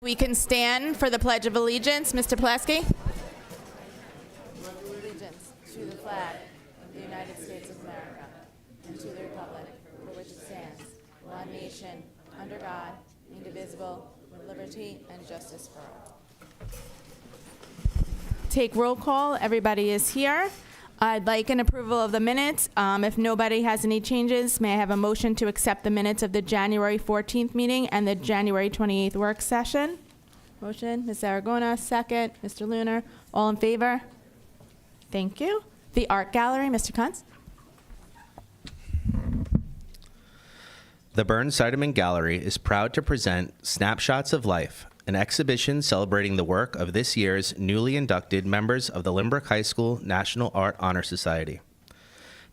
We can stand for the Pledge of Allegiance. Mr. Pulaski. Allegiance to the flag of the United States of America and to the republic for which it stands, one nation, under God, indivisible, with liberty and justice for all. Take roll call. Everybody is here. I'd like an approval of the minutes. If nobody has any changes, may I have a motion to accept the minutes of the January 14th meeting and the January 28th work session? Motion, Ms. Aragona, second. Mr. Lunar, all in favor? Thank you. The Art Gallery, Mr. Kuntz. The Burns-Seidemann Gallery is proud to present Snapshots of Life, an exhibition celebrating the work of this year's newly inducted members of the Lynbrook High School National Art Honor Society.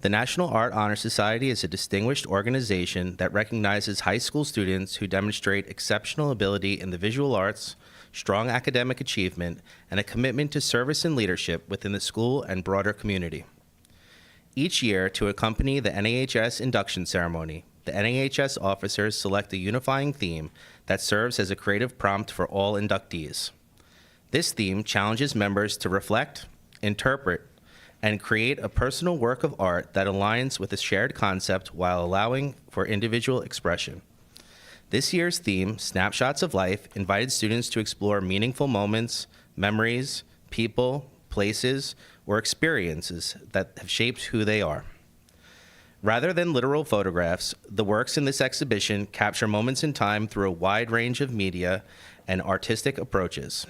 The National Art Honor Society is a distinguished organization that recognizes high school students who demonstrate exceptional ability in the visual arts, strong academic achievement, and a commitment to service and leadership within the school and broader community. Each year, to accompany the NAHS induction ceremony, the NAHS officers select a unifying theme that serves as a creative prompt for all inductees. This theme challenges members to reflect, interpret, and create a personal work of art that aligns with a shared concept while allowing for individual expression. This year's theme, Snapshots of Life, invited students to explore meaningful moments, memories, people, places, or experiences that have shaped who they are. Rather than literal photographs, the works in this exhibition capture moments in time through a wide range of media and artistic approaches.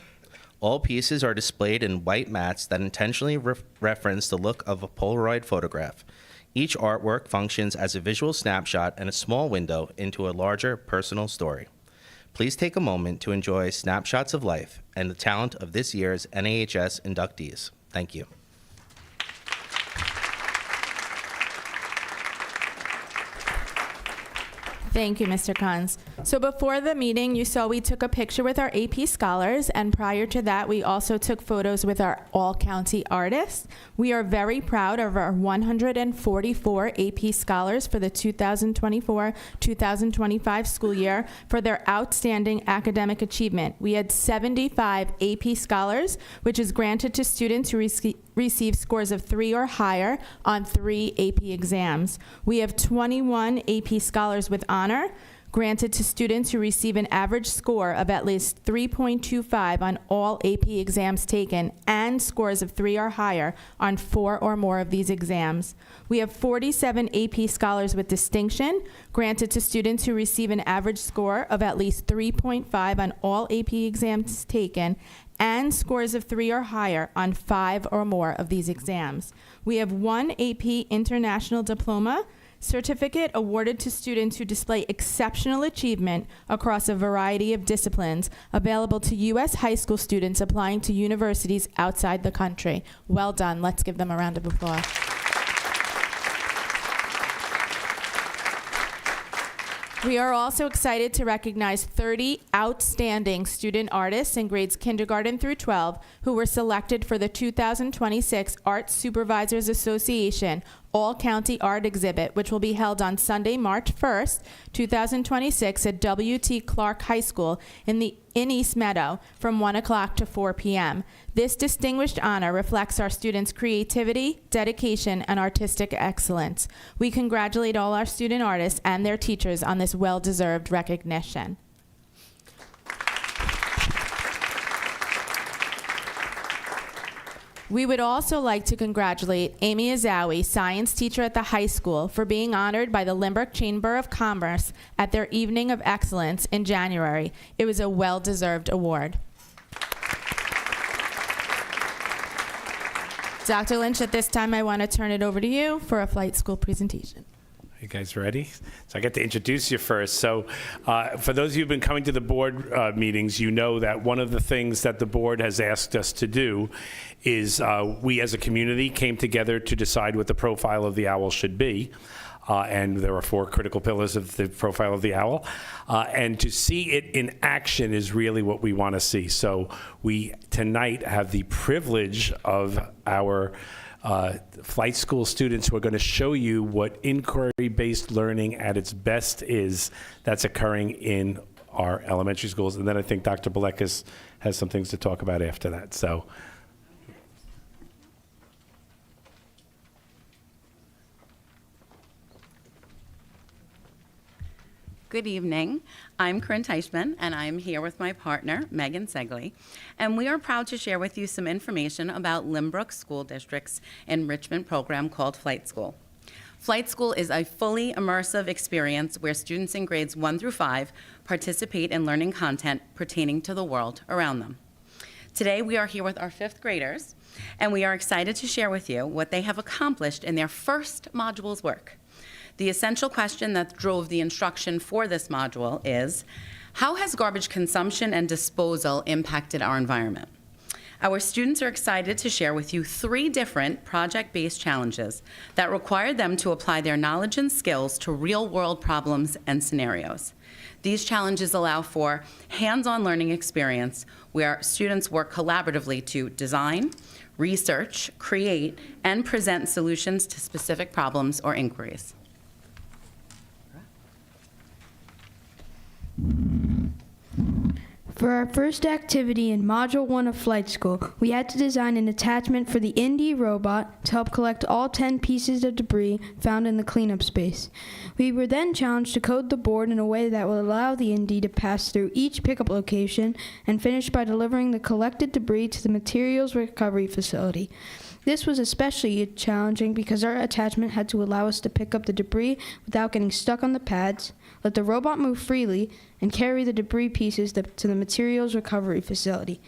All pieces are displayed in white mats that intentionally reference the look of a Polaroid photograph. Each artwork functions as a visual snapshot and a small window into a larger personal story. Please take a moment to enjoy Snapshots of Life and the talent of this year's NAHS inductees. Thank you. Thank you, Mr. Kunz. So before the meeting, you saw we took a picture with our AP scholars, and prior to that, we also took photos with our all-county artists. We are very proud of our 144 AP scholars for the 2024-2025 school year for their outstanding academic achievement. We had 75 AP scholars, which is granted to students who receive scores of 3 or higher on 3 AP exams. We have 21 AP scholars with honor, granted to students who receive an average score of at least 3.25 on all AP exams taken and scores of 3 or higher on 4 or more of these exams. We have 47 AP scholars with distinction, granted to students who receive an average score of at least 3.5 on all AP exams taken and scores of 3 or higher on 5 or more of these exams. We have 1 AP International Diploma certificate awarded to students who display exceptional achievement across a variety of disciplines, available to U.S. high school students applying to universities outside the country. Well done. Let's give them a round of applause. We are also excited to recognize 30 outstanding student artists in grades kindergarten through 12 who were selected for the 2026 Art Supervisors Association All-County Art Exhibit, which will be held on Sunday, March 1st, 2026 at W.T. Clark High School in East Meadow from 1 o'clock to 4 p.m. This distinguished honor reflects our students' creativity, dedication, and artistic excellence. We congratulate all our student artists and their teachers on this well-deserved recognition. We would also like to congratulate Amy Azawi, science teacher at the high school, for being honored by the Lynbrook Chamber of Commerce at their Evening of Excellence in January. It was a well-deserved award. Dr. Lynch, at this time, I want to turn it over to you for a flight school presentation. You guys ready? So I get to introduce you first. So for those of you who've been coming to the board meetings, you know that one of the things that the board has asked us to do is we as a community came together to decide what the profile of the owl should be. And there are 4 critical pillars of the profile of the owl. And to see it in action is really what we want to see. So we tonight have the privilege of our flight school students who are going to show you what inquiry-based learning at its best is, that's occurring in our elementary schools. And then I think Dr. Belekas has some things to talk about after that. So. Good evening. I'm Corinne Teichman, and I'm here with my partner, Megan Segley, and we are proud to share with you some information about Lynbrook School District's enrichment program called Flight School. Flight School is a fully immersive experience where students in grades 1 through 5 participate in learning content pertaining to the world around them. Today, we are here with our 5th graders, and we are excited to share with you what they have accomplished in their first module's work. The essential question that drove the instruction for this module is, how has garbage consumption and disposal impacted our environment? Our students are excited to share with you 3 different project-based challenges that require them to apply their knowledge and skills to real-world problems and scenarios. These challenges allow for hands-on learning experience where students work collaboratively to design, research, create, and present solutions to specific problems or inquiries. For our first activity in Module 1 of Flight School, we had to design an attachment for the Indy robot to help collect all 10 pieces of debris found in the cleanup space. We were then challenged to code the board in a way that will allow the Indy to pass through each pickup location and finish by delivering the collected debris to the materials recovery facility. This was especially challenging because our attachment had to allow us to pick up the debris without getting stuck on the pads, let the robot move freely, and carry the debris pieces to the materials recovery facility.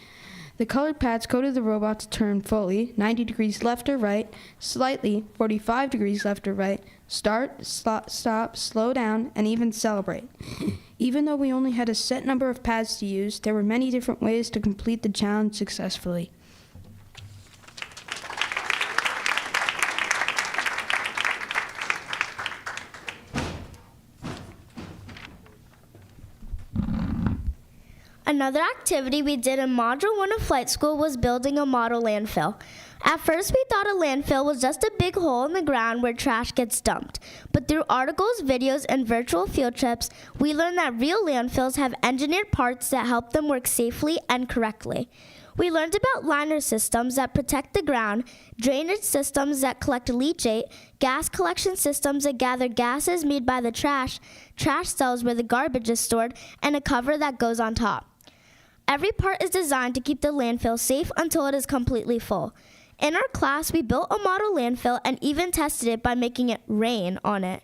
The colored pads coded the robot to turn fully, 90 degrees left or right, slightly, 45 degrees left or right, start, stop, slow down, and even celebrate. Even though we only had a set number of pads to use, there were many different ways to complete the challenge successfully. Another activity we did in Module 1 of Flight School was building a model landfill. At first, we thought a landfill was just a big hole in the ground where trash gets dumped. But through articles, videos, and virtual field trips, we learned that real landfills have engineered parts that help them work safely and correctly. We learned about liner systems that protect the ground, drainage systems that collect leachate, gas collection systems that gather gases made by the trash cells where the garbage is stored, and a cover that goes on top. Every part is designed to keep the landfill safe until it is completely full. In our class, we built a model landfill and even tested it by making it rain on it.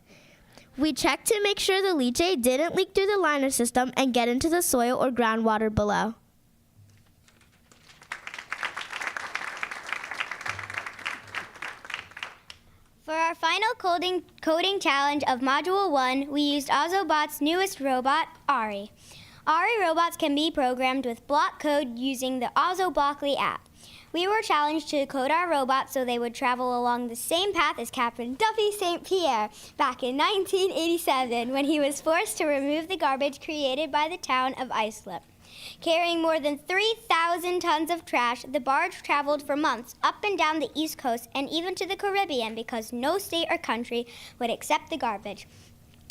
We checked to make sure the leachate didn't leak through the liner system and get into the soil or groundwater below. For our final coding challenge of Module 1, we used Ozobot's newest robot, Ari. Ari robots can be programmed with block code using the Ozoblockly app. We were challenged to code our robots so they would travel along the same path as Captain Duffy St. Pierre back in 1987 when he was forced to remove the garbage created by the town of Islip. Carrying more than 3,000 tons of trash, the barge traveled for months up and down the East Coast and even to the Caribbean because no state or country would accept the garbage.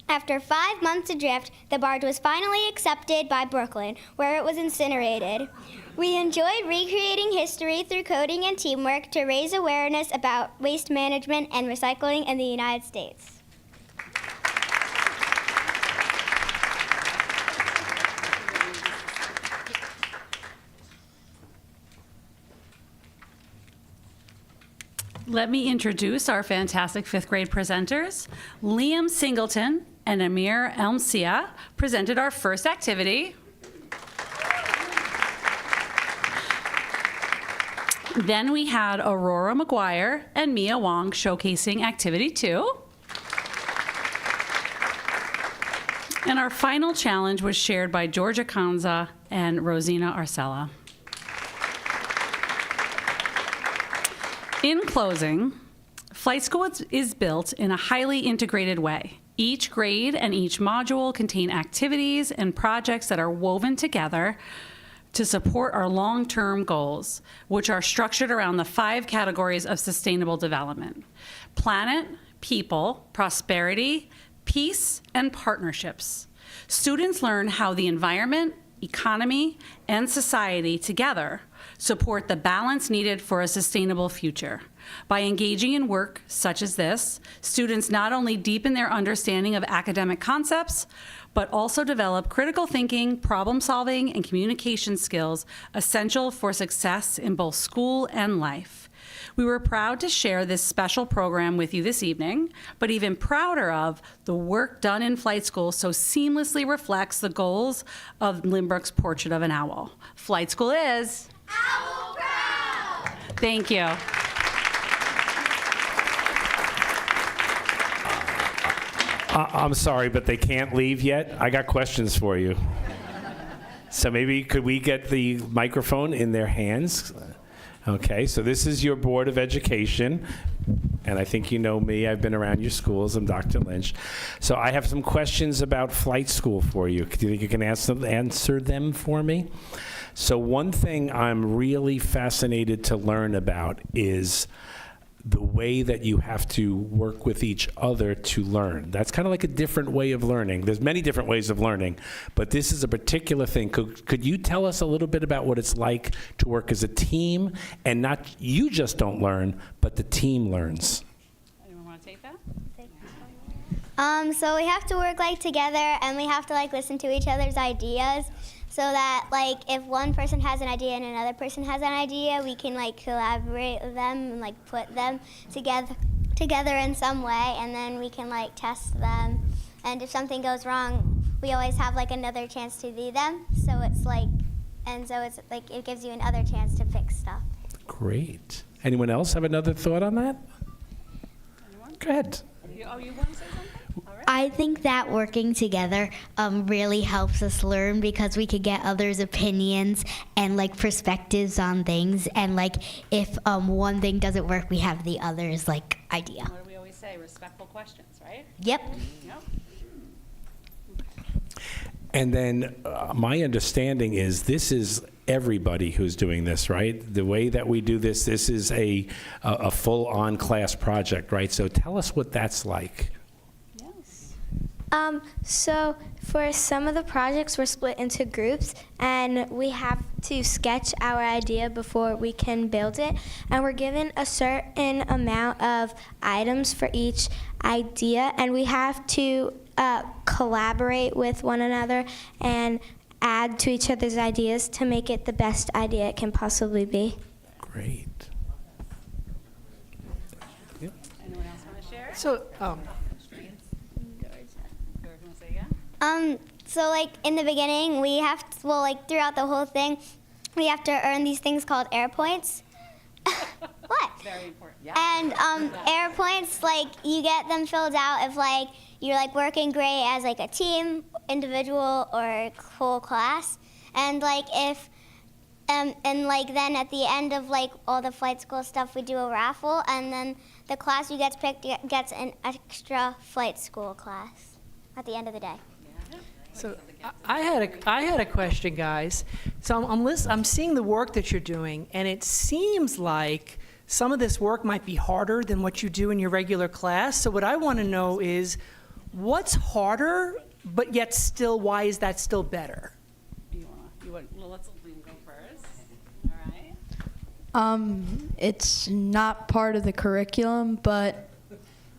After 5 months adrift, the barge was finally accepted by Brooklyn, where it was incinerated. We enjoyed recreating history through coding and teamwork to raise awareness about waste management and recycling in the United States. Let me introduce our fantastic 5th grade presenters. Liam Singleton and Amir Elmsia presented our first activity. Then we had Aurora McGuire and Mia Wong showcasing activity 2. And our final challenge was shared by Georgia Kanza and Rosina Arcella. In closing, Flight School is built in a highly integrated way. Each grade and each module contain activities and projects that are woven together to support our long-term goals, which are structured around the 5 categories of sustainable development: planet, people, prosperity, peace, and partnerships. Students learn how the environment, economy, and society together support the balance needed for a sustainable future. By engaging in work such as this, students not only deepen their understanding of academic concepts, but also develop critical thinking, problem solving, and communication skills essential for success in both school and life. We were proud to share this special program with you this evening, but even prouder of the work done in Flight School so seamlessly reflects the goals of Lynbrook's Portrait of an Owl. Flight School is Owl Proud! Thank you. I'm sorry, but they can't leave yet. I got questions for you. So maybe could we get the microphone in their hands? Okay, so this is your Board of Education, and I think you know me. I've been around your schools. I'm Dr. Lynch. So I have some questions about Flight School for you. Do you think you can answer them for me? So one thing I'm really fascinated to learn about is the way that you have to work with each other to learn. That's kind of like a different way of learning. There's many different ways of learning, but this is a particular thing. Could you tell us a little bit about what it's like to work as a team, and not you just don't learn, but the team learns? Anyone want to take that? So we have to work together, and we have to listen to each other's ideas, so that if one person has an idea and another person has an idea, we can collaborate with them and put them together in some way, and then we can test them. And if something goes wrong, we always have another chance to do them. So it's it gives you another chance to fix stuff. Great. Anyone else have another thought on that? Anyone? Go ahead. You want to say something? All right. I think that working together really helps us learn, because we could get others' opinions and perspectives on things. And if one thing doesn't work, we have the other's idea. What do we always say? Respectful questions, right? Yep. Yep. And then my understanding is this is everybody who's doing this, right? The way that we do this is a full-on class project, right? So tell us what that's like. So for some of the projects, we're split into groups, and we have to sketch our idea before we can build it. And we're given a certain amount of items for each idea, and we have to collaborate with one another and add to each other's ideas to make it the best idea it can possibly be. Great. Yep. Anyone else want to share? So, So in the beginning, we have to, throughout the whole thing, we have to earn these things called air points. What? Very important. Yeah. And air points, you get them filled out if you're working great as a team, individual, or whole class. And if then at the end of all the Flight School stuff, we do a raffle, and then the class who gets picked gets an extra Flight School class at the end of the day. so I had a question, guys. So I'm seeing the work that you're doing, and it seems like some of this work might be harder than what you do in your regular class. So what I want to know is, what's harder, but yet still, why is that still better? Well, let's let Liam go first. All right. It's not part of the curriculum, but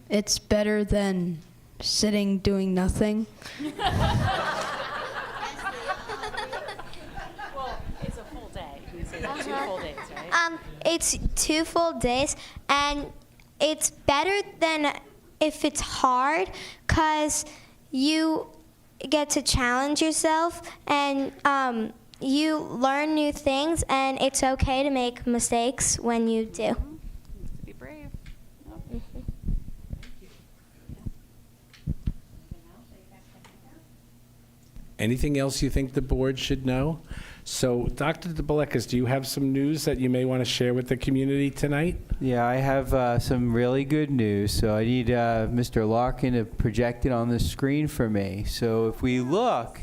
it's better than sitting doing nothing. Well, it's a full day. You say that 2 full days, right? It's 2 full days, and it's better than if it's hard, because you get to challenge yourself, and you learn new things, and it's okay to make mistakes when you do. Be brave. Anything else you think the board should know? So, Dr. DeBelekas, do you have some news that you may want to share with the community tonight? Yeah, I have some really good news. So I need Mr. Larkin to project it on the screen for me. So if we look,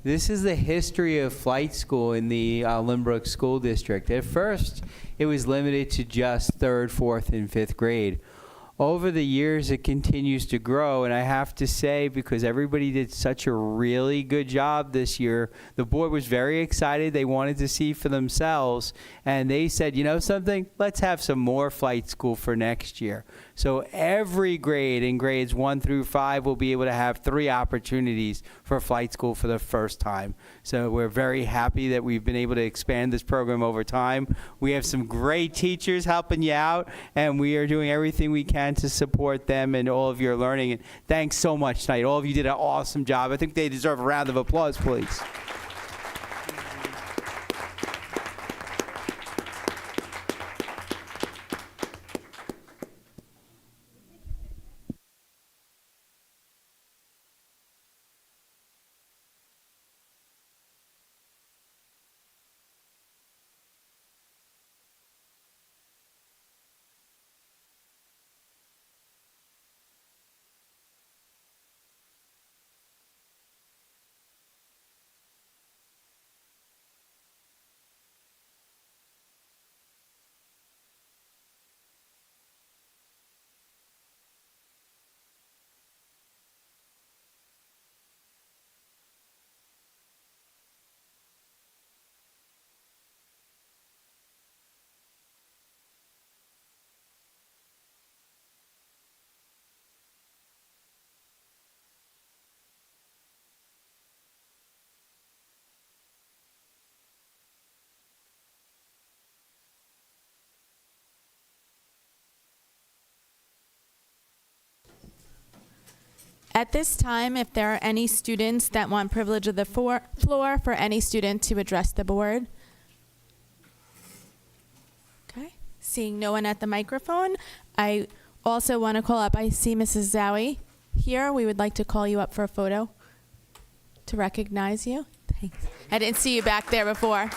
this is the history of Flight School in the Lynbrook School District. At first, it was limited to just 3rd, 4th, and 5th grade. over the years it continues to grow. And I have to say, because everybody did such a really good job this year, the board was very excited. They wanted to see for themselves, and they said, you know something, let's have some more flight school for next year. So every grade in grades 1 through 5 will be able to have 3 opportunities for flight school for the first time. So we're very happy that we've been able to expand this program over time. We have some great teachers helping you out, and we are doing everything we can to support them and all of your learning. And thanks so much tonight. All of you did an awesome job. I think they deserve a round of applause, please. At this time, if there are any students that want privilege of the floor for any student to address the board. Okay, seeing no one at the microphone, I also want to call up, I see Mrs. Zowie here. We would like to call you up for a photo to recognize you. Thanks. I didn't see you back there before.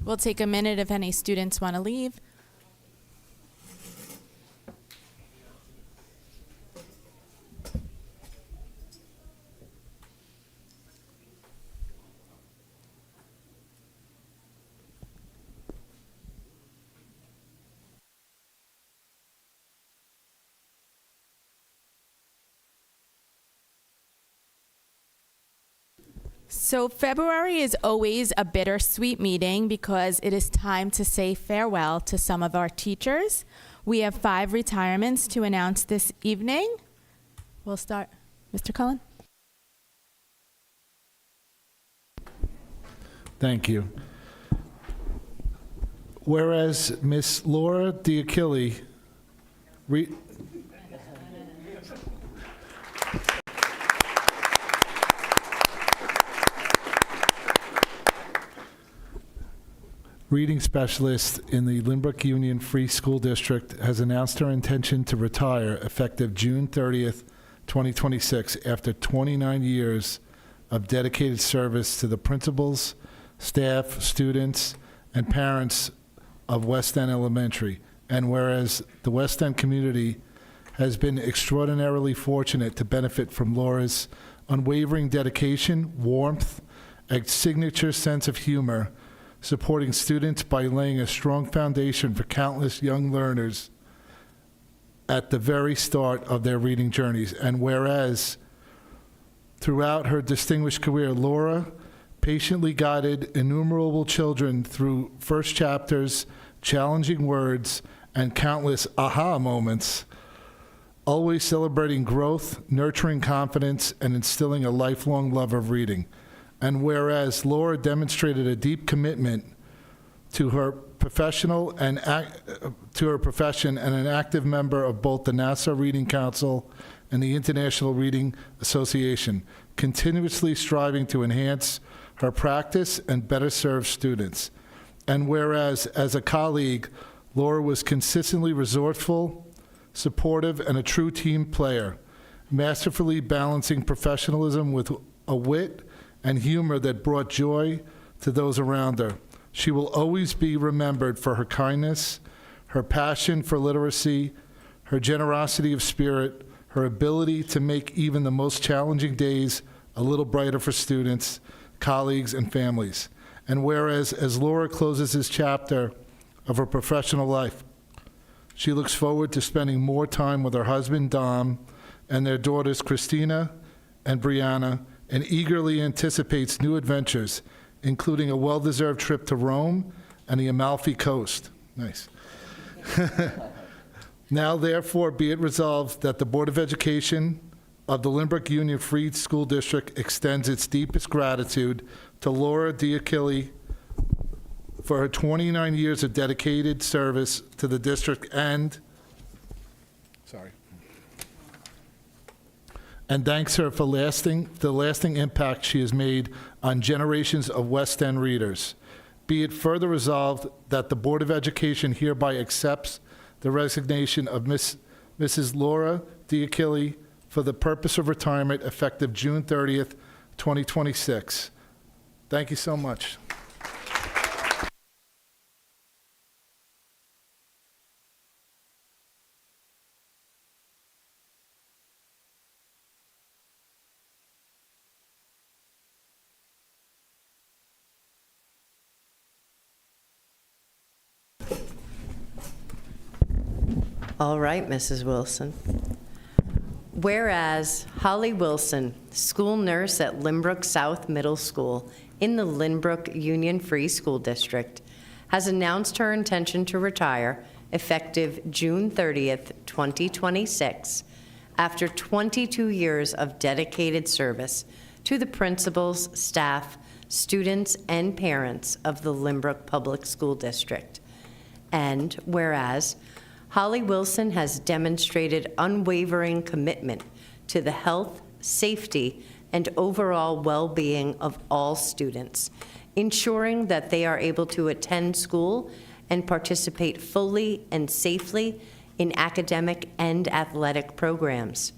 We'll take a minute if any students want to leave. So February is always a bittersweet meeting because it is time to say farewell to some of our teachers. We have 5 retirements to announce this evening. We'll start. Mr. Cullen? Thank you. Whereas Miss Laura D'Achille reading specialist in the Lynbrook Union Free School District, has announced her intention to retire effective June 30th, 2026, after 29 years of dedicated service to the principals, staff, students, and parents of West End Elementary. And whereas the West End community has been extraordinarily fortunate to benefit from Laura's unwavering dedication, warmth, and signature sense of humor, supporting students by laying a strong foundation for countless young learners at the very start of their reading journeys. And whereas throughout her distinguished career, Laura patiently guided innumerable children through first chapters, challenging words, and countless aha moments, always celebrating growth, nurturing confidence, and instilling a lifelong love of reading. And whereas Laura demonstrated a deep commitment to her profession and an active member of both the Nassau Reading Council and the International Reading Association, continuously striving to enhance her practice and better serve students. And whereas, as a colleague, Laura was consistently resourceful, supportive, and a true team player, masterfully balancing professionalism with a wit and humor that brought joy to those around her. She will always be remembered for her kindness, her passion for literacy, her generosity of spirit, her ability to make even the most challenging days a little brighter for students, colleagues, and families. And whereas, as Laura closes this chapter of her professional life, she looks forward to spending more time with her husband, Dom, and their daughters, Christina and Brianna, and eagerly anticipates new adventures, including a well-deserved trip to Rome and the Amalfi Coast. Nice. Now, therefore, be it resolved that the Board of Education of the Lynbrook Union Free School District extends its deepest gratitude to Laura Diachilli for her 29 years of dedicated service to the district and thanks her for the lasting impact she has made on generations of West End readers. Be it further resolved that the Board of Education hereby accepts the resignation of Mrs. Laura Diachilli for the purpose of retirement effective June 30th, 2026. Thank you so much. All right, Mrs. Wilson. Whereas Holly Wilson, school nurse at Lynbrook South Middle School in the Lynbrook Union Free School District, has announced her intention to retire effective June 30th, 2026, after 22 years of dedicated service to the principals, staff, students, and parents of the Lynbrook Public School District. And whereas Holly Wilson has demonstrated unwavering commitment to the health, safety, and overall well-being of all students, ensuring that they are able to attend school and participate fully and safely in academic and athletic programs.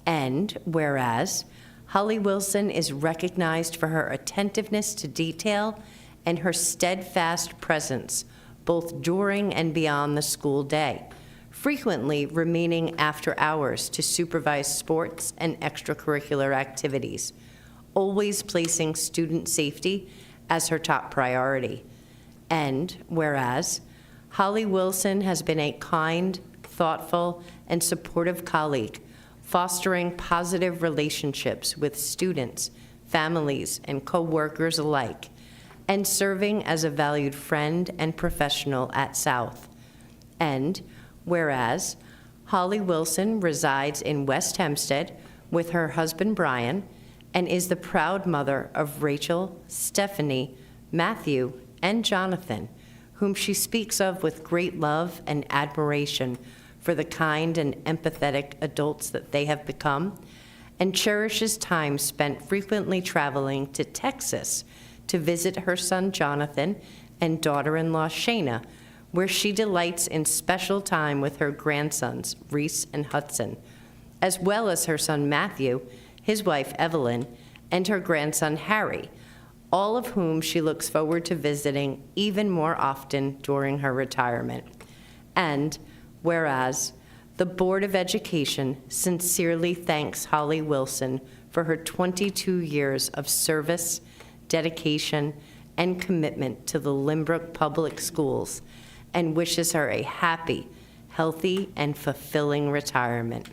And whereas Holly Wilson is recognized for her attentiveness to detail and her steadfast presence both during and beyond the school day, frequently remaining after hours to supervise sports and extracurricular activities, always placing student safety as her top priority. And whereas Holly Wilson has been a kind, thoughtful, and supportive colleague, fostering positive relationships with students, families, and co-workers alike, and serving as a valued friend and professional at South. And whereas Holly Wilson resides in West Hempstead with her husband Brian and is the proud mother of Rachel, Stephanie, Matthew, and Jonathan, whom she speaks of with great love and admiration for the kind and empathetic adults that they have become, and cherishes time spent frequently traveling to Texas to visit her son Jonathan and daughter-in-law Shayna, where she delights in special time with her grandsons Reese and Hudson, as well as her son Matthew, his wife Evelyn, and her grandson Harry, all of whom she looks forward to visiting even more often during her retirement. And whereas the Board of Education sincerely thanks Holly Wilson for her 22 years of service, dedication, and commitment to the Lynbrook Public Schools, and wishes her a happy, healthy, and fulfilling retirement.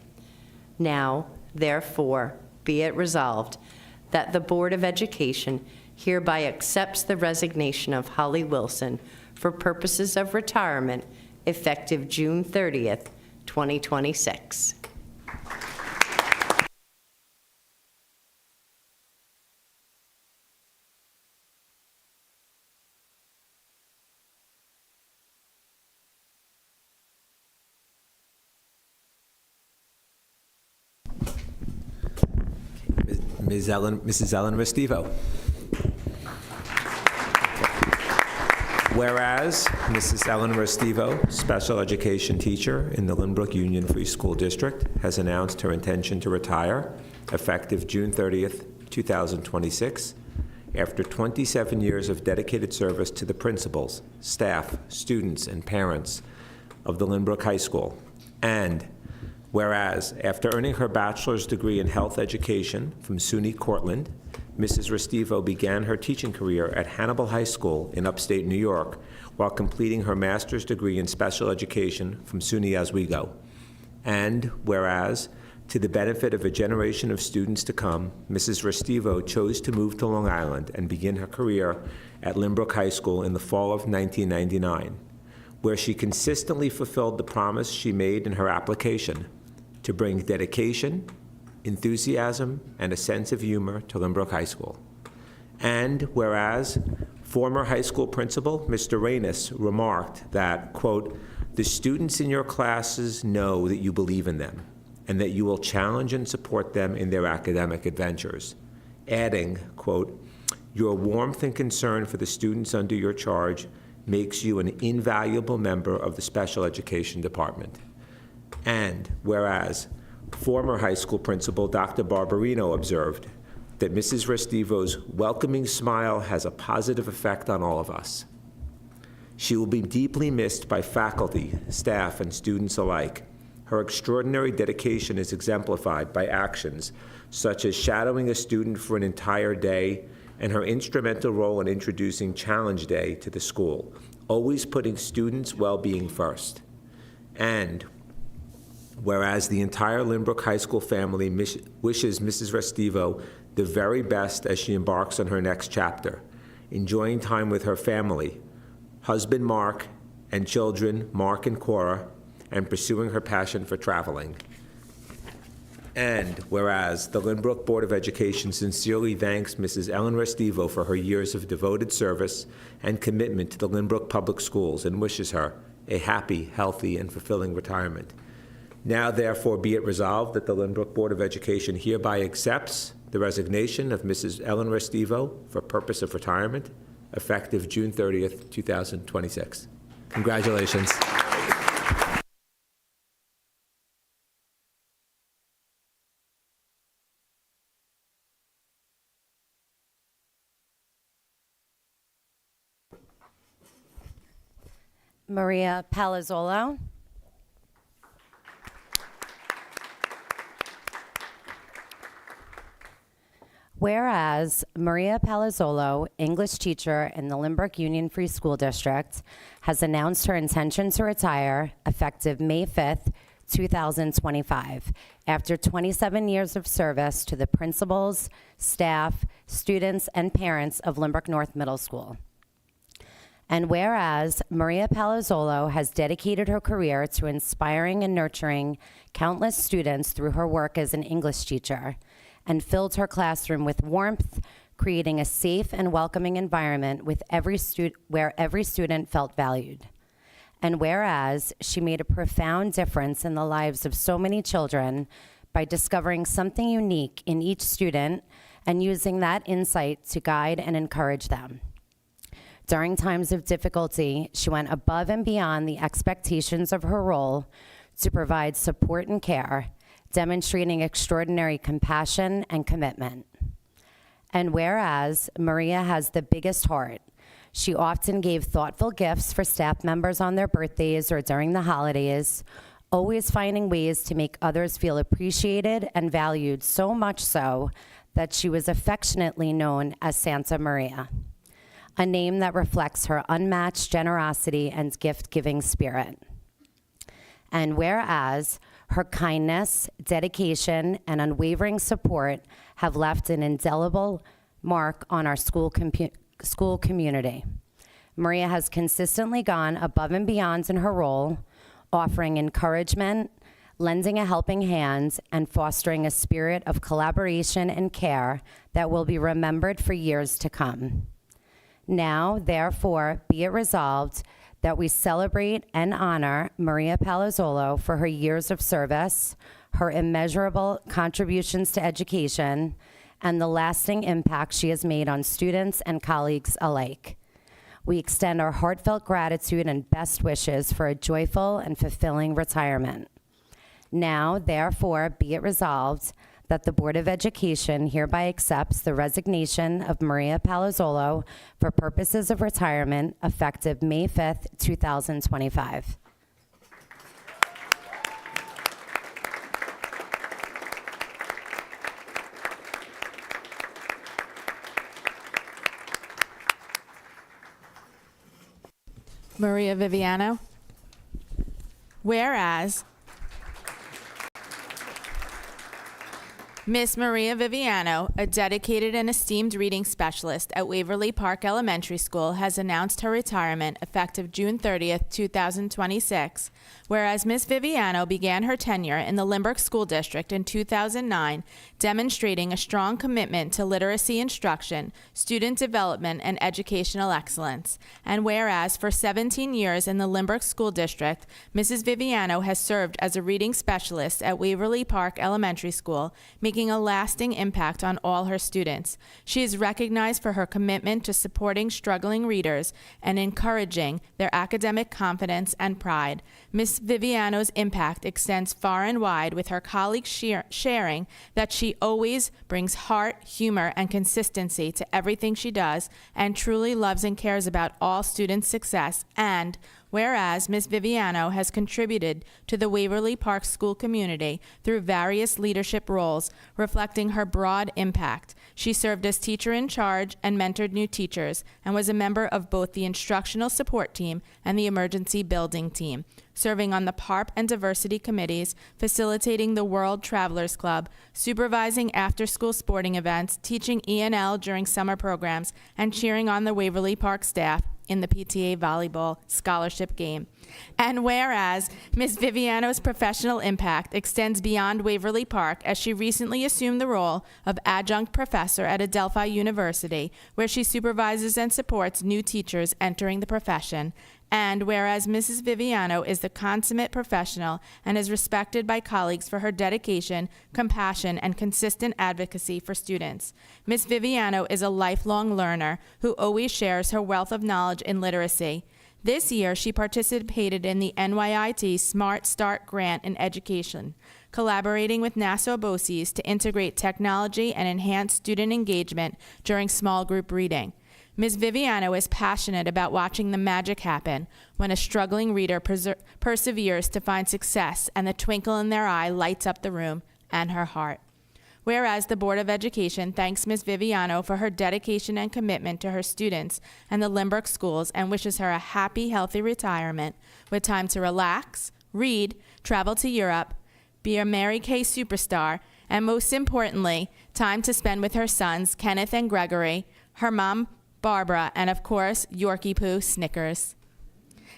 Now, therefore, be it resolved that the Board of Education hereby accepts the resignation of Holly Wilson for purposes of retirement effective June 30th, 2026. Mrs. Ellen Restivo. Whereas Mrs. Ellen Restivo, special education teacher in the Lynbrook Union Free School District, has announced her intention to retire effective June 30th, 2026, after 27 years of dedicated service to the principals, staff, students, and parents of the Lynbrook High School. And whereas, after earning her bachelor's degree in health education from SUNY Cortland, Mrs. Restivo began her teaching career at Hannibal High School in upstate New York while completing her master's degree in special education from SUNY Oswego. And whereas, to the benefit of a generation of students to come, Mrs. Restivo chose to move to Long Island and begin her career at Lynbrook High School in the fall of 1999, where she consistently fulfilled the promise she made in her application to bring dedication, enthusiasm, and a sense of humor to Lynbrook High School. And whereas former high school principal Mr. Reynes remarked that, quote, "The students in your classes know that you believe in them and that you will challenge and support them in their academic adventures," adding, quote, "Your warmth and concern for the students under your charge makes you an invaluable member of the special education department." And whereas former high school principal Dr. Barbarino observed that Mrs. Restivo's welcoming smile has a positive effect on all of us. She will be deeply missed by faculty, staff, and students alike. Her extraordinary dedication is exemplified by actions such as shadowing a student for an entire day and her instrumental role in introducing Challenge Day to the school, always putting students' well-being first. And whereas the entire Lynbrook High School family wishes Mrs. Restivo the very best as she embarks on her next chapter, enjoying time with her family, husband Mark, and children Mark and Cora, and pursuing her passion for traveling. And whereas the Lynbrook Board of Education sincerely thanks Mrs. Ellen Restivo for her years of devoted service and commitment to the Lynbrook Public Schools and wishes her a happy, healthy, and fulfilling retirement. Now, therefore, be it resolved that the Lynbrook Board of Education hereby accepts the resignation of Mrs. Ellen Restivo for purpose of retirement, effective June 30th, 2026. Congratulations. Maria Palazzolo. Whereas Maria Palazzolo, English teacher in the Lynbrook Union Free School District, has announced her intention to retire effective May 5th, 2025, after 27 years of service to the principals, staff, students, and parents of Lynbrook North Middle School. And whereas Maria Palazzolo has dedicated her career to inspiring and nurturing countless students through her work as an English teacher, and filled her classroom with warmth, creating a safe and welcoming environment with where every student felt valued. And whereas she made a profound difference in the lives of so many children by discovering something unique in each student and using that insight to guide and encourage them. During times of difficulty, she went above and beyond the expectations of her role to provide support and care, demonstrating extraordinary compassion and commitment. And whereas Maria has the biggest heart, she often gave thoughtful gifts for staff members on their birthdays or during the holidays, always finding ways to make others feel appreciated and valued, so much so that she was affectionately known as Santa Maria, a name that reflects her unmatched generosity and gift-giving spirit. And whereas her kindness, dedication, and unwavering support have left an indelible mark on our school community. Maria has consistently gone above and beyond in her role, offering encouragement, lending a helping hand, and fostering a spirit of collaboration and care that will be remembered for years to come. Now, therefore, be it resolved that we celebrate and honor Maria Palazzolo for her years of service, her immeasurable contributions to education, and the lasting impact she has made on students and colleagues alike. We extend our heartfelt gratitude and best wishes for a joyful and fulfilling retirement. Now, therefore, be it resolved that the Board of Education hereby accepts the resignation of Maria Palazzolo for purposes of retirement effective May 5th, 2025. Maria Viviano. Whereas Miss Maria Viviano, a dedicated and esteemed reading specialist at Waverly Park Elementary School, has announced her retirement effective June 30th, 2026. Whereas Miss Viviano began her tenure in the Lynbrook School District in 2009, demonstrating a strong commitment to literacy instruction, student development, and educational excellence. And whereas for 17 years in the Lynbrook School District, Mrs. Viviano has served as a reading specialist at Waverly Park Elementary School, making a lasting impact on all her students. She is recognized for her commitment to supporting struggling readers and encouraging their academic confidence and pride. Miss Viviano's impact extends far and wide, with her colleagues sharing that she always brings heart, humor, and consistency to everything she does and truly loves and cares about all students' success. And whereas Ms. Viviano has contributed to the Waverly Park school community through various leadership roles, reflecting her broad impact. She served as teacher in charge and mentored new teachers, and was a member of both the instructional support team and the emergency building team, serving on the PARP and diversity committees, facilitating the World Travelers Club, supervising after-school sporting events, teaching E&L during summer programs, and cheering on the Waverly Park staff in the PTA volleyball scholarship game. And whereas Ms. Viviano's professional impact extends beyond Waverly Park, as she recently assumed the role of adjunct professor at Adelphi University, where she supervises and supports new teachers entering the profession. And whereas Mrs. Viviano is the consummate professional and is respected by colleagues for her dedication, compassion, and consistent advocacy for students. Ms. Viviano is a lifelong learner who always shares her wealth of knowledge in literacy. This year, she participated in the NYIT Smart Start Grant in Education, collaborating with Nassau BOCES to integrate technology and enhance student engagement during small group reading. Ms. Viviano is passionate about watching the magic happen when a struggling reader perseveres to find success, and the twinkle in their eye lights up the room and her heart. Whereas the Board of Education thanks Ms. Viviano for her dedication and commitment to her students and the Lynbrook schools, and wishes her a happy, healthy retirement with time to relax, read, travel to Europe, be a Mary Kay superstar, and most importantly, time to spend with her sons, Kenneth and Gregory, her mom, Barbara, and of course, Yorkie Poo Snickers.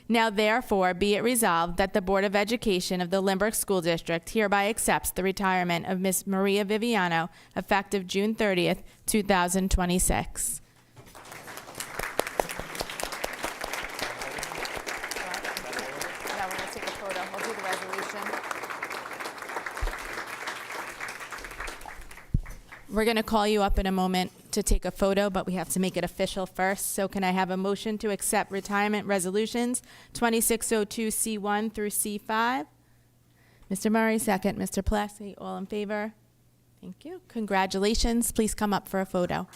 Now therefore be it resolved that the Board of Education of the Lynbrook School District hereby accepts the retirement of Ms. Maria Viviano effective June 30th, 2026. Now we're going to take a photo. We'll do the resolution. We're going to call you up in a moment to take a photo, but we have to make it official first. So can I have a motion to accept retirement resolutions 2602C1 through C5? Mr. Murray, second. Mr. Plessy, all in favor? Thank you. Congratulations. Please come up for a photo.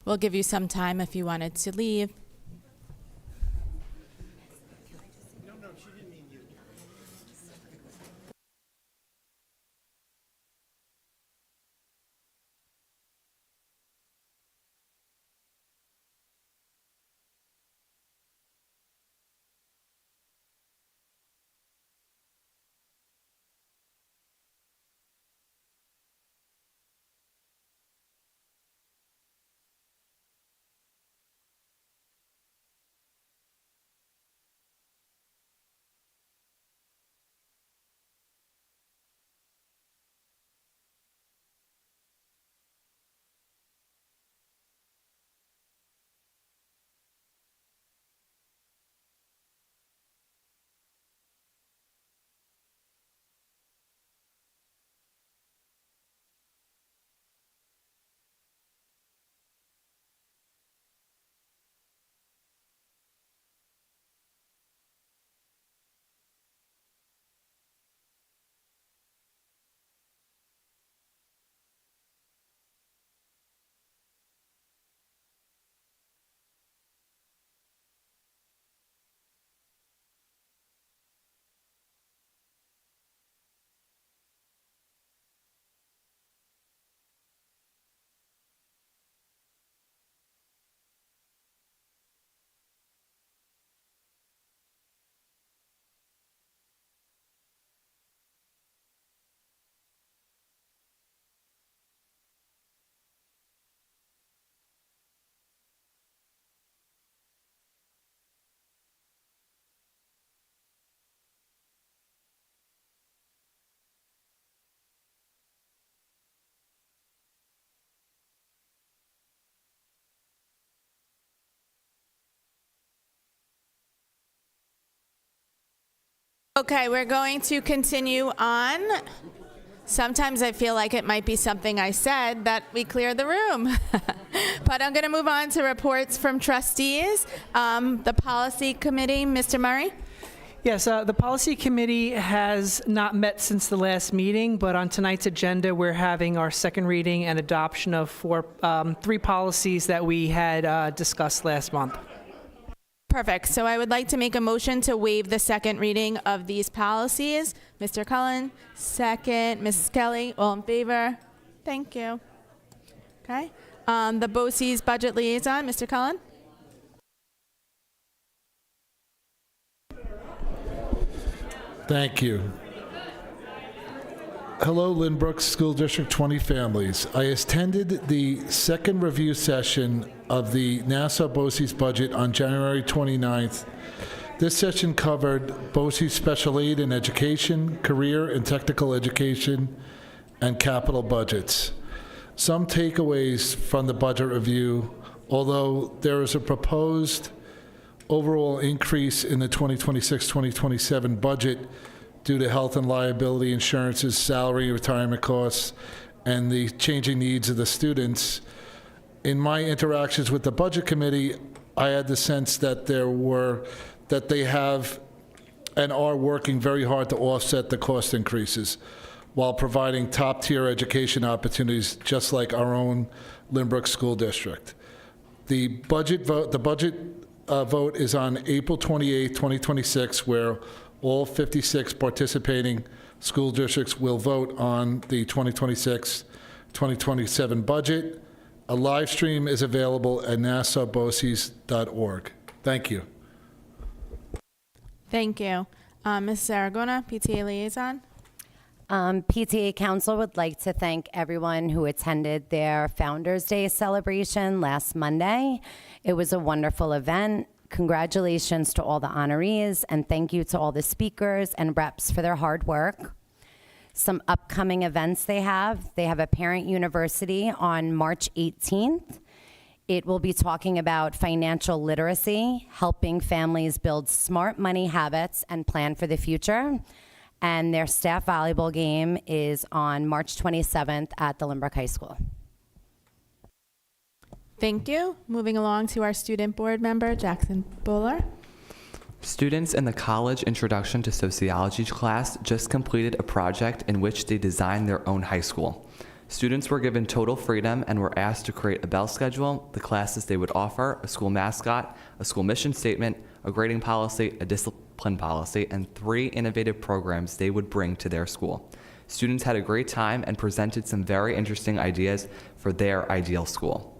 We'll give you some time if you wanted to leave. Okay, we're going to continue on. Sometimes I feel like it might be something I said that we clear the room. But I'm going to move on to reports from trustees. The policy committee, Mr. Murray? Yes, the policy committee has not met since the last meeting, but on tonight's agenda, we're having our second reading and adoption of three policies that we had discussed last month. Perfect. So I would like to make a motion to waive the second reading of these policies. Mr. Cullen, second. Mrs. Kelly, all in favor? Thank you. Okay. The BOCES budget liaison, Mr. Cullen? Thank you. Hello, Lynbrook School District 20 families. I attended the second review session of the Nassau BOCES budget on January 29th. This session covered BOCES special aid in education, career and technical education, and capital budgets. Some takeaways from the budget review: although there is a proposed overall increase in the 2026-2027 budget due to health and liability insurances, salary, retirement costs, and the changing needs of the students, in my interactions with the budget committee, I had the sense that they have and are working very hard to offset the cost increases while providing top-tier education opportunities, just like our own Lynbrook School District. The budget vote is on April 28, 2026, where all 56 participating school districts will vote on the 2026-2027 budget. A live stream is available at nassauboces.org. Thank you. Thank you. Mrs. Aragona, PTA liaison. PTA Council would like to thank everyone who attended their Founders Day celebration last Monday. It was a wonderful event. Congratulations to all the honorees, and thank you to all the speakers and reps for their hard work. Some upcoming events they have a parent university on March 18th. It will be talking about financial literacy, helping families build smart money habits and plan for the future. And their staff volleyball game is on March 27th at the Lynbrook High School. Thank you. Moving along to our student board member, Jackson Bowler. Students in the college Introduction to Sociology class just completed a project in which they designed their own high school. Students were given total freedom and were asked to create a bell schedule, the classes they would offer, a school mascot, a school mission statement, a grading policy, a discipline policy, and 3 innovative programs they would bring to their school. Students had a great time and presented some very interesting ideas for their ideal school.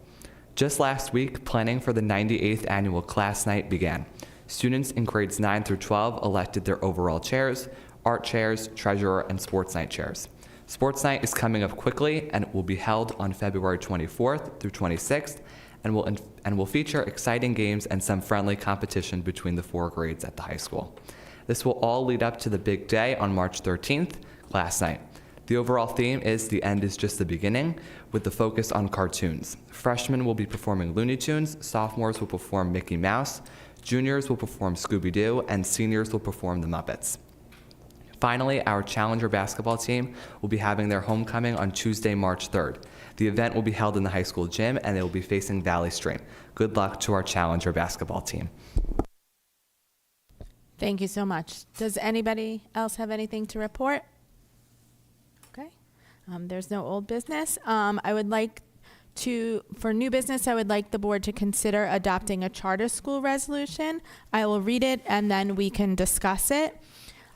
Just last week, planning for the 98th annual class night began. Students in grades 9 through 12 elected their overall chairs, art chairs, treasurer, and sports night chairs. Sports night is coming up quickly and it will be held on February 24th through 26th and will feature exciting games and some friendly competition between the 4 grades at the high school. This will all lead up to the big day on March 13th, class night. The overall theme is The End is Just the Beginning, with the focus on cartoons. Freshmen will be performing Looney Tunes, sophomores will perform Mickey Mouse, juniors will perform Scooby-Doo, and seniors will perform The Muppets. Finally, our Challenger basketball team will be having their homecoming on Tuesday, March 3rd. The event will be held in the high school gym, and they will be facing Valley Stream. Good luck to our Challenger basketball team. Thank you so much. Does anybody else have anything to report? Okay. There's no old business. I would like for new business, I would like the board to consider adopting a charter school resolution. I will read it and then we can discuss it.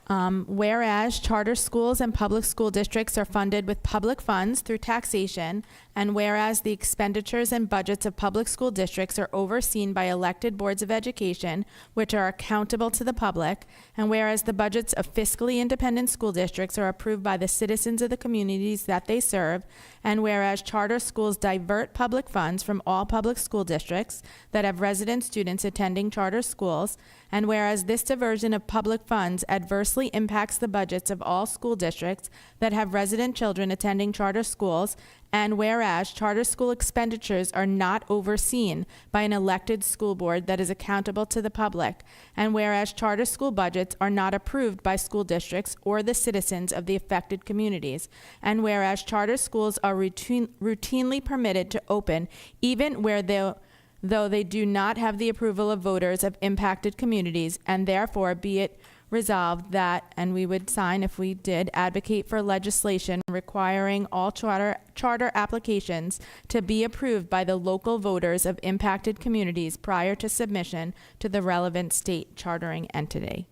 Whereas charter schools and public school districts are funded with public funds through taxation, and whereas the expenditures and budgets of public school districts are overseen by elected boards of education, which are accountable to the public, and whereas the budgets of fiscally independent school districts are approved by the citizens of the communities that they serve, and whereas charter schools divert public funds from all public school districts that have resident students attending charter schools, and whereas this diversion of public funds adversely impacts the budgets of all school districts that have resident children attending charter schools, and whereas charter school expenditures are not overseen by an elected school board that is accountable to the public, and whereas charter school budgets are not approved by school districts or the citizens of the affected communities, and whereas charter schools are routinely permitted to open even where though they do not have the approval of voters of impacted communities, and therefore be it resolved that, and we would sign if we did, advocate for legislation requiring all charter applications to be approved by the local voters of impacted communities prior to submission to the relevant state chartering entity.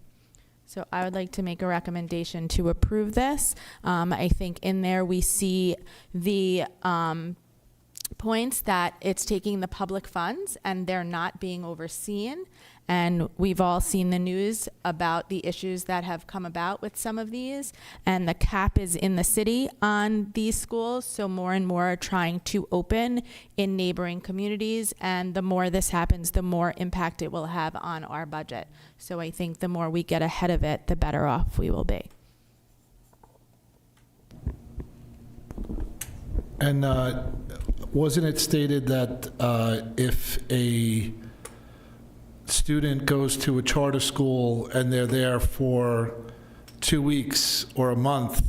So I would like to make a recommendation to approve this. I think in there we see the points that it's taking the public funds and they're not being overseen. And we've all seen the news about the issues that have come about with some of these. And the cap is in the city on these schools, so more and more are trying to open in neighboring communities. And the more this happens, the more impact it will have on our budget. So I think the more we get ahead of it, the better off we will be. And wasn't it stated that if a student goes to a charter school and they're there for 2 weeks or a month,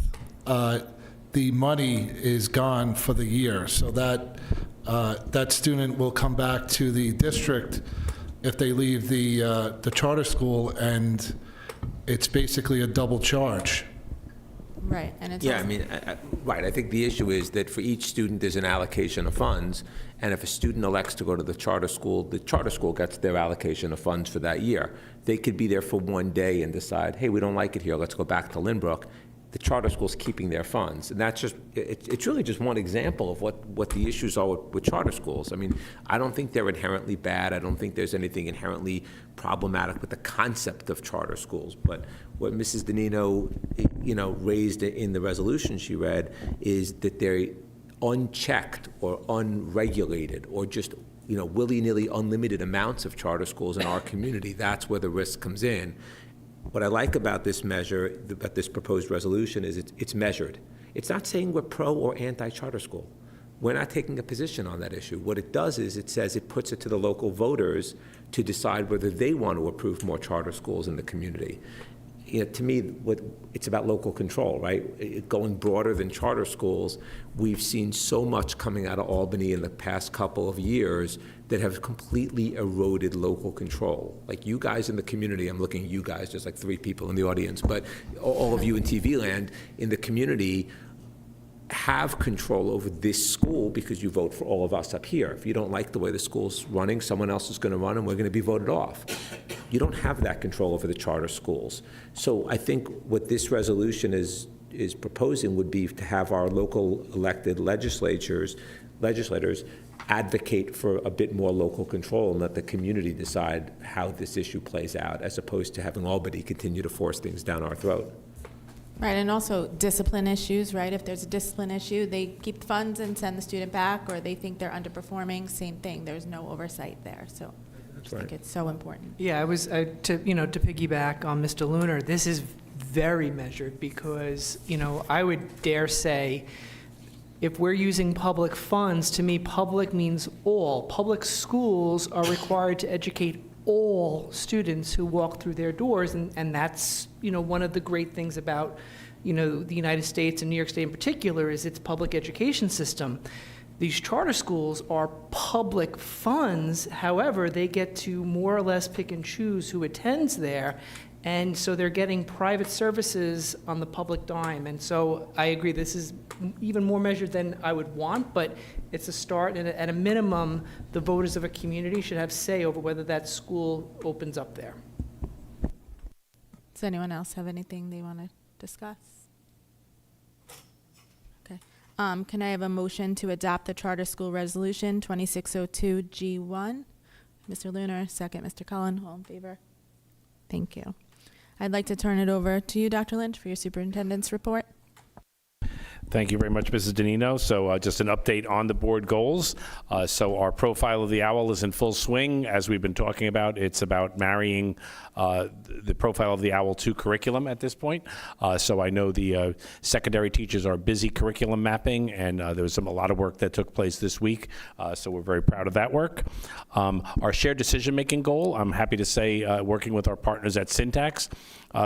the money is gone for the year, so that that student will come back to the district if they leave the charter school, and it's basically a double charge. Right, and it's Yeah, I mean, right, I think the issue is that for each student, there's an allocation of funds, and if a student elects to go to the charter school gets their allocation of funds for that year. They could be there for 1 day and decide, hey, we don't like it here, let's go back to Lynbrook. The charter school's keeping their funds, and that's just, it's really just one example of what the issues are with charter schools. I mean, I don't think they're inherently bad, I don't think there's anything inherently problematic with the concept of charter schools, but what Mrs. Danino, raised in the resolution she read is that they're unchecked or unregulated or just, willy-nilly unlimited amounts of charter schools in our community. That's where the risk comes in. What I like about this measure, about this proposed resolution, is it's measured. It's not saying we're pro or anti-charter school. We're not taking a position on that issue. What it does is it says it puts it to the local voters to decide whether they want to approve more charter schools in the community. To me, it's about local control, right? Going broader than charter schools, we've seen so much coming out of Albany in the past couple of years that have completely eroded local control. Like you guys in the community, I'm looking at you guys, just like 3 people in the audience, but all of you in TV land, in the community, have control over this school because you vote for all of us up here. If you don't like the way the school's running, someone else is going to run and we're going to be voted off. You don't have that control over the charter schools. So I think what this resolution is proposing would be to have our local elected legislators advocate for a bit more local control and let the community decide how this issue plays out, as opposed to having Albany continue to force things down our throat. Right, and also discipline issues, right? If there's a discipline issue, they keep funds and send the student back, or they think they're underperforming, same thing. There's no oversight there, so I just think it's so important. Yeah, to piggyback on Mr. Lunar, this is very measured because, I would dare say, if we're using public funds, to me, public means all. Public schools are required to educate all students who walk through their doors, and that's, one of the great things about, the United States and New York State in particular is its public education system. These charter schools are public funds, however, they get to more or less pick and choose who attends there, and so they're getting private services on the public dime. And so I agree, this is even more measured than I would want, but it's a start, and at a minimum, the voters of a community should have say over whether that school opens up there. Does anyone else have anything they want to discuss? Okay. Can I have a motion to adopt the Charter School Resolution 2602 G1? Mr. Lunar, second. Mr. Cullen, all in favor? Thank you. I'd like to turn it over to you, Dr. Lynch, for your superintendent's report. Thank you very much, Mrs. Danino. So just an update on the board goals. So our profile of the owl is in full swing. As we've been talking about, it's about marrying the profile of the owl to curriculum at this point. So I know the secondary teachers are busy curriculum mapping, and there was a lot of work that took place this week. So we're very proud of that work. Our shared decision-making goal, I'm happy to say, working with our partners at Syntax,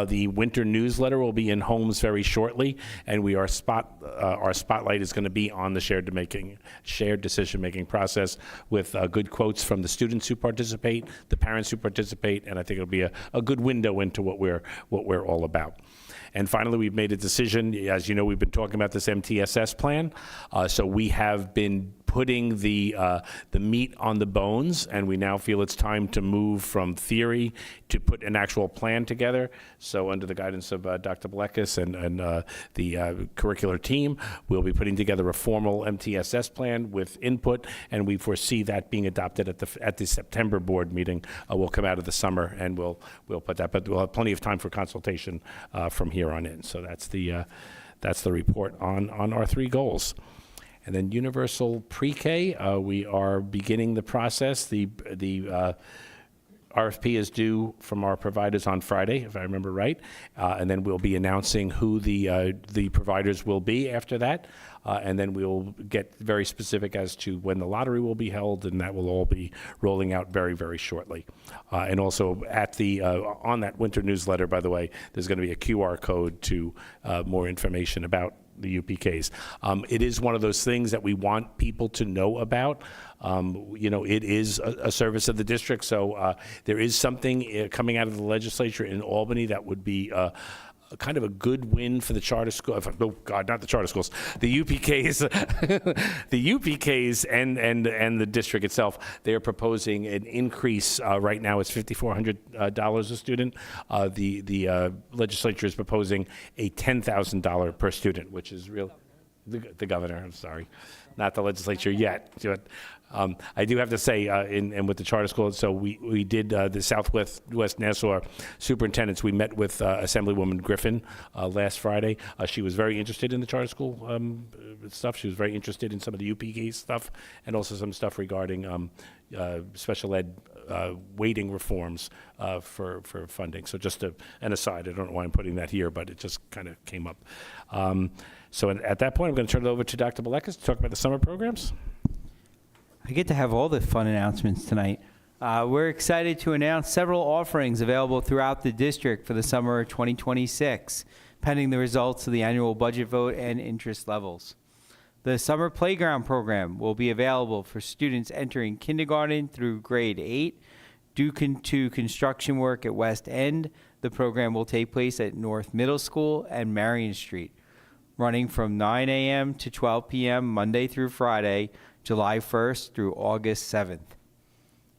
the winter newsletter will be in homes very shortly, and our spotlight is going to be on the shared decision-making process with good quotes from the students who participate, the parents who participate, and I think it'll be a good window into what we're all about. And finally, we've made a decision. As you know, we've been talking about this MTSS plan. So we have been putting the meat on the bones, and we now feel it's time to move from theory to put an actual plan together. So under the guidance of Dr. Blekas and the curricular team, we'll be putting together a formal MTSS plan with input, and we foresee that being adopted at the September board meeting. We'll come out of the summer, and we'll put that, but we'll have plenty of time for consultation from here on in. So that's the report on our three goals. And then universal pre-K, we are beginning the process. The RFP is due from our providers on Friday, if I remember right, and then we'll be announcing who the providers will be after that, and then we'll get very specific as to when the lottery will be held, and that will all be rolling out very, very shortly. And also at on that winter newsletter, by the way, there's going to be a QR code to more information about the UPKs. It is one of those things that we want people to know about. It is a service of the district, so there is something coming out of the legislature in Albany that would be kind of a good win for the charter school. Oh God, not the charter schools. The UPKs, the UPKs, and the district itself. They are proposing an increase. Right now, it's $5,400 a student. The legislature is proposing a $10,000 per student, which is real. The governor. I'm sorry, not the legislature yet. But I do have to say, and with the charter school, so we did the Southwest Nassau superintendents. We met with Assemblywoman Griffin last Friday. She was very interested in the charter school stuff. She was very interested in some of the UPK stuff, and also some stuff regarding special ed weighting reforms for funding. So just an aside, I don't know why I'm putting that here, but it just kind of came up. So at that point, I'm going to turn it over to Dr. Blekas to talk about the summer programs. I get to have all the fun announcements tonight. We're excited to announce several offerings available throughout the district for the summer of 2026, pending the results of the annual budget vote and interest levels. The summer playground program will be available for students entering kindergarten through grade 8. Due to construction work at West End, the program will take place at North Middle School and Marion Street. running from 9 a.m. to 12 p.m. Monday through Friday, July 1st through August 7th.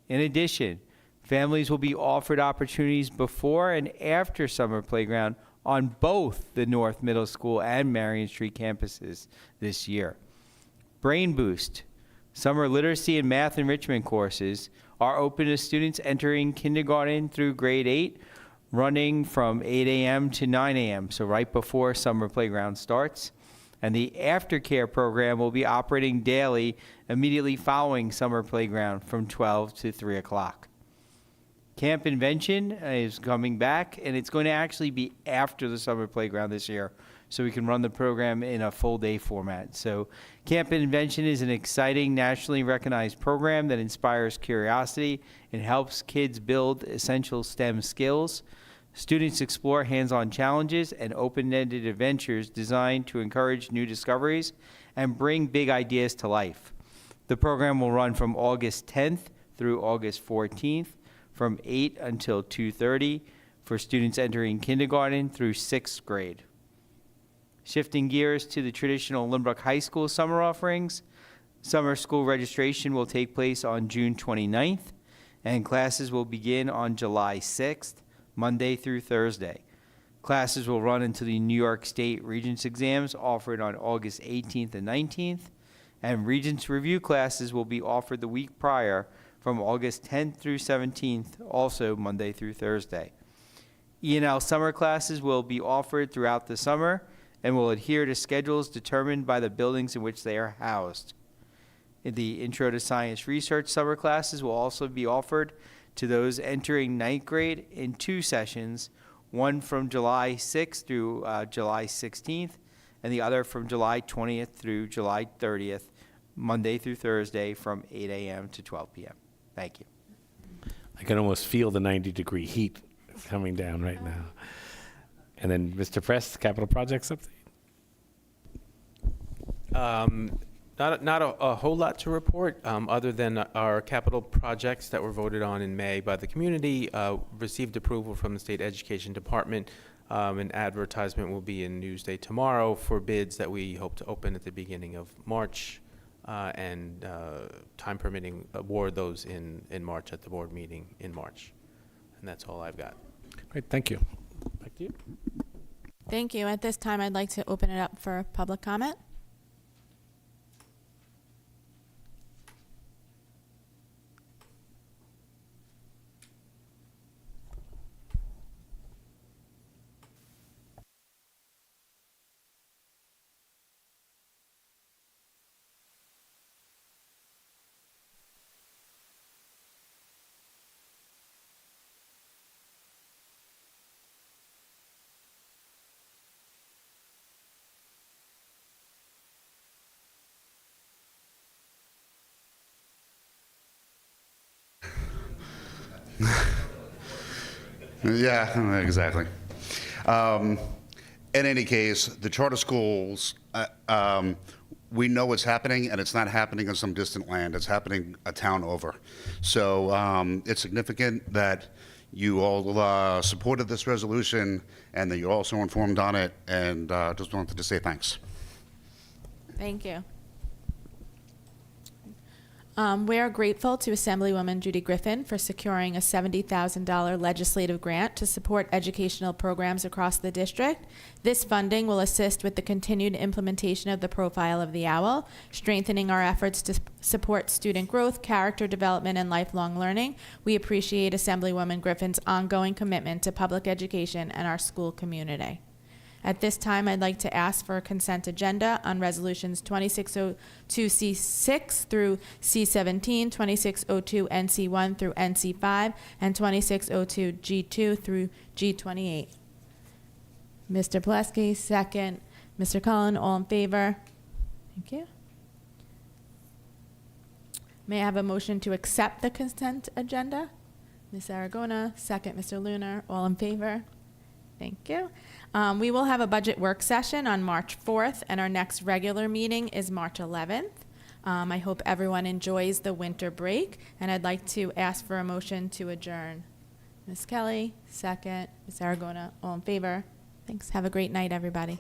In addition, families will be offered opportunities before and after summer playground on both the North Middle School and Marion Street campuses this year. Brain Boost, summer literacy and math enrichment courses are open to students entering kindergarten through grade 8, running from 8 a.m. to 9 a.m., so right before summer playground starts. And the aftercare program will be operating daily immediately following summer playground from 12 to 3 o'clock. Camp Invention is coming back, and it's going to actually be after the summer playground this year, so we can run the program in a full day format. So Camp Invention is an exciting, nationally recognized program that inspires curiosity and helps kids build essential STEM skills. Students explore hands-on challenges and open-ended adventures designed to encourage new discoveries and bring big ideas to life. The program will run from August 10th through August 14th, from 8 until 2:30 for students entering kindergarten through 6th grade. Shifting gears to the traditional Lynbrook High School summer offerings, summer school registration will take place on June 29th, and classes will begin on July 6th, Monday through Thursday. Classes will run until the New York State Regents exams offered on August 18th and 19th, and Regents review classes will be offered the week prior from August 10th through 17th, also Monday through Thursday. E&L summer classes will be offered throughout the summer and will adhere to schedules determined by the buildings in which they are housed. The Intro to Science Research summer classes will also be offered to those entering 9th grade in 2 sessions, one from July 6th through July 16th, and the other from July 20th through July 30th, Monday through Thursday from 8 a.m. to 12 p.m. Thank you. I can almost feel the 90-degree heat coming down right now. And then Mr. Press, capital projects update. Not a whole lot to report, other than our capital projects that were voted on in May by the community received approval from the State Education Department. An advertisement will be in Newsday tomorrow for bids that we hope to open at the beginning of March, and time permitting, award those in March at the board meeting in March. And that's all I've got. Great, thank you. Back to you. Thank you. At this time, I'd like to open it up for public comment. Yeah, exactly. In any case, the charter schools, we know what's happening, and it's not happening in some distant land. It's happening a town over. So it's significant that you all supported this resolution and that you're also informed on it, and just wanted to say thanks. Thank you. We are grateful to Assemblywoman Judy Griffin for securing a $70,000 legislative grant to support educational programs across the district. This funding will assist with the continued implementation of the Profile of the Owl, strengthening our efforts to support student growth, character development, and lifelong learning. We appreciate Assemblywoman Griffin's ongoing commitment to public education and our school community. At this time, I'd like to ask for a consent agenda on resolutions 2602C6 through C17, 2602 NC1 through NC5, and 2602 G2 through G28. Mr. Plesky, second. Mr. Cullen, all in favor? Thank you. May I have a motion to accept the consent agenda? Ms. Aragona, second. Mr. Lunar, all in favor? Thank you. We will have a budget work session on March 4th, and our next regular meeting is March 11th. I hope everyone enjoys the winter break, and I'd like to ask for a motion to adjourn. Ms. Kelly, second. Ms. Aragona, all in favor? Thanks. Have a great night, everybody.